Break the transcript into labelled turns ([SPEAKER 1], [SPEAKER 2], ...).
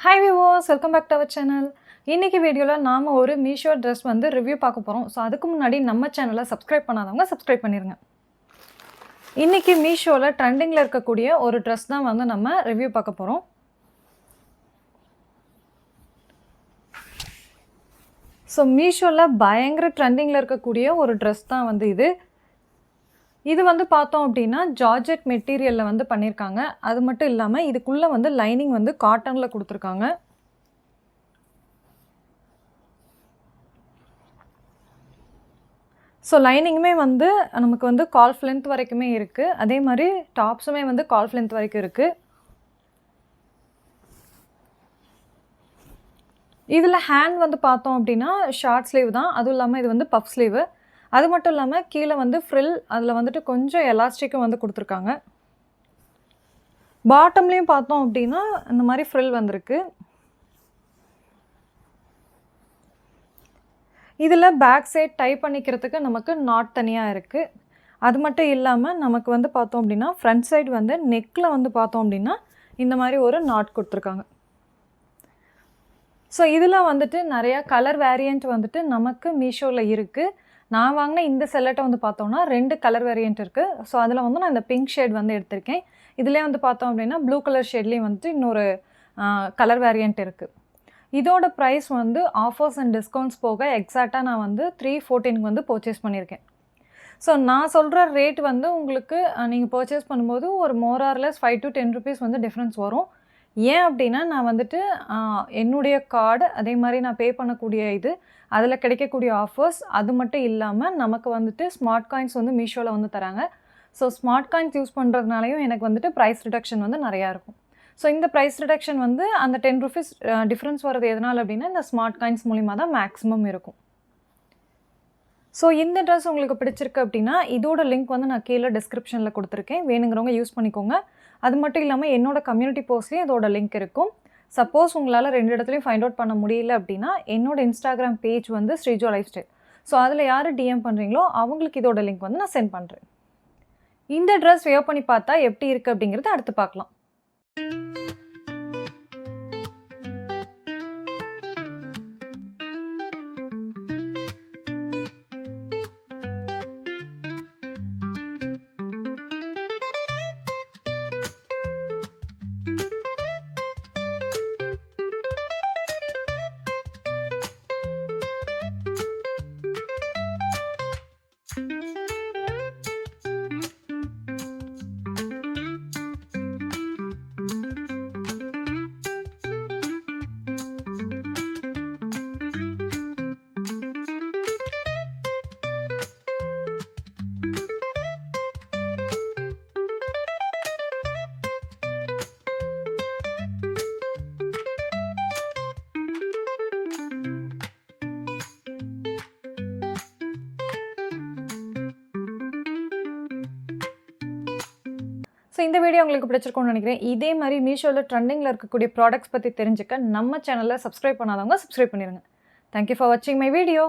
[SPEAKER 1] Hi viewers, welcome back to our channel. இன்னைக்கு வீடியோல நாம ஒரு மீஷோ Dress வந்து ரிவ்யூ பார்க்க போறோம். சோ அதுக்கு முன்னாடி நம்ம சேனலை சப்ஸ்கிரைப் பண்ணாதவங்க சப்ஸ்கிரைப் பண்ணிருங்க. இன்னைக்கு மீஷோல ட்ரெண்டிங்ல இருக்கக்கூடிய ஒரு Dress தான் வந்து நம்ம ரிவ்யூ பார்க்க போறோம். சோ மீஷோல பயங்கர ட்ரெண்டிங்ல இருக்கக்கூடிய ஒரு Dress தான் வந்து இது. இது வந்து பார்த்தோம் அப்படின்னா ஜார்ஜெட் மெட்டீரியல்ல வந்து பண்ணிருக்காங்க. அது மட்டும் இல்லாம இதுக்குள்ள வந்து லைனிங் வந்து காட்டன்ல கொடுத்திருக்காங்க. ஸோ லைனிங்குமே வந்து நமக்கு வந்து கால்ஃப் லென்த் வரைக்குமே இருக்குது. அதே மாதிரி டாப்ஸுமே வந்து கால்ஃப் லென்த் வரைக்கும் இருக்குது. இதில் ஹேண்ட் வந்து பார்த்தோம் அப்படின்னா ஷார்ட் ஸ்லீவ் தான். அதுவும் இல்லாமல் இது வந்து பஃப் ஸ்லீவு. அது மட்டும் இல்லாமல் கீழே வந்து ஃப்ரில் அதில் வந்துட்டு கொஞ்சம் எலாஸ்டிக்கும் வந்து கொடுத்துருக்காங்க. பாட்டம்லேயும் பார்த்தோம் அப்படின்னா இந்த மாதிரி ஃப்ரில் வந்திருக்கு. இதில் பேக் சைட் டை பண்ணிக்கிறதுக்கு நமக்கு நாட் தனியாக இருக்குது. அது மட்டும் இல்லாமல் நமக்கு வந்து பார்த்தோம் அப்படின்னா ஃப்ரண்ட் சைடு வந்து நெக்கில் வந்து பார்த்தோம் அப்படின்னா இந்த மாதிரி ஒரு நாட் கொடுத்துருக்காங்க. ஸோ இதில் வந்துட்டு நிறையா கலர் வேரியண்ட் வந்துட்டு நமக்கு மீஷோவில் இருக்குது. நான் வாங்கின இந்த செல்லட்டை வந்து பார்த்தோம்னா 2 கலர் வேரியண்ட் இருக்குது. ஸோ அதில் வந்து நான் இந்த பிங்க் ஷேட் வந்து எடுத்திருக்கேன். இதிலே வந்து பார்த்தோம் அப்படின்னா ப்ளூ கலர் ஷேட்லேயும் வந்துட்டு இன்னொரு கலர் வேரியண்ட் இருக்குது. இதோட ப்ரைஸ் வந்து ஆஃபர்ஸ் அண்ட் டிஸ்கவுண்ட்ஸ் போக எக்ஸாக்டாக நான் வந்து 314 வந்து பர்ச்சேஸ் பண்ணியிருக்கேன். ஸோ நான் சொல்கிற ரேட் வந்து உங்களுக்கு நீங்கள் பர்ச்சேஸ் பண்ணும்போது ஒரு more or less 5 to 10 rupees வந்து டிஃப்ரென்ஸ் வரும். ஏன் அப்படின்னா நான் வந்துட்டு என்னுடைய கார்டு அதே மாதிரி நான் பே பண்ணக்கூடிய இது அதில் கிடைக்கக்கூடிய ஆஃபர்ஸ் அது மட்டும் இல்லாமல் நமக்கு வந்துட்டு ஸ்மார்ட் காயின்ஸ் வந்து மீஷோவில் வந்து தராங்க. ஸோ ஸ்மார்ட் காயின்ஸ் யூஸ் பண்ணுறதுனாலையும் எனக்கு வந்துட்டு ப்ரைஸ் ரிடக்ஷன் வந்து நிறையா இருக்கும். ஸோ இந்த ப்ரைஸ் ரிடக்ஷன் வந்து அந்த 10 rupees டிஃப்ரென்ஸ் வர்றது எதனால் அப்படின்னா இந்த ஸ்மார்ட் காயின்ஸ் மூலிமா தான் மேக்ஸிமம் இருக்கும். ஸோ இந்த ட்ரெஸ் உங்களுக்கு பிடிச்சிருக்கு அப்படின்னா இதோட லிங்க் வந்து நான் கீழே டிஸ்கிரிப்ஷனில் கொடுத்துருக்கேன். வேணுங்கிறவங்க யூஸ் பண்ணிக்கோங்க. அது மட்டும் இல்லாமல் என்னோட கம்யூனிட்டி போஸ்ட்லேயும் இதோட லிங்க் இருக்கும். சப்போஸ் உங்களால் 2 இடத்துலையும் ஃபைண்ட் அவுட் பண்ண முடியல அப்படின்னா என்னோட இன்ஸ்டாகிராம் பேஜ் வந்து ஸ்ரீஜோ லைஃப் ஸ்டைல். ஸோ அதில் யார் டிஎம் பண்ணுறீங்களோ அவங்களுக்கு இதோட லிங்க் வந்து நான் சென்ட் பண்ணுறேன். இந்த ட்ரெஸ் வியர் பண்ணி பார்த்தா எப்படி இருக்குது அப்படிங்கிறத அடுத்து பார்க்கலாம். ஸோ இந்த வீடியோ உங்களுக்கு பிடிச்சிருக்கும்னு நினைக்கிறேன். இதே மாதிரி மீஷோவில் ட்ரெண்டிங்கில் இருக்கக்கூடிய ப்ராடக்ட்ஸ் பற்றி தெரிஞ்சுக்க நம்ம சேனலில் சப்ஸ்கிரைப் பண்ணாதவங்க சப்ஸ்கிரைப் பண்ணிடுங்க. தேங்க்யூ ஃபார் வாட்சிங் மை வீடியோ.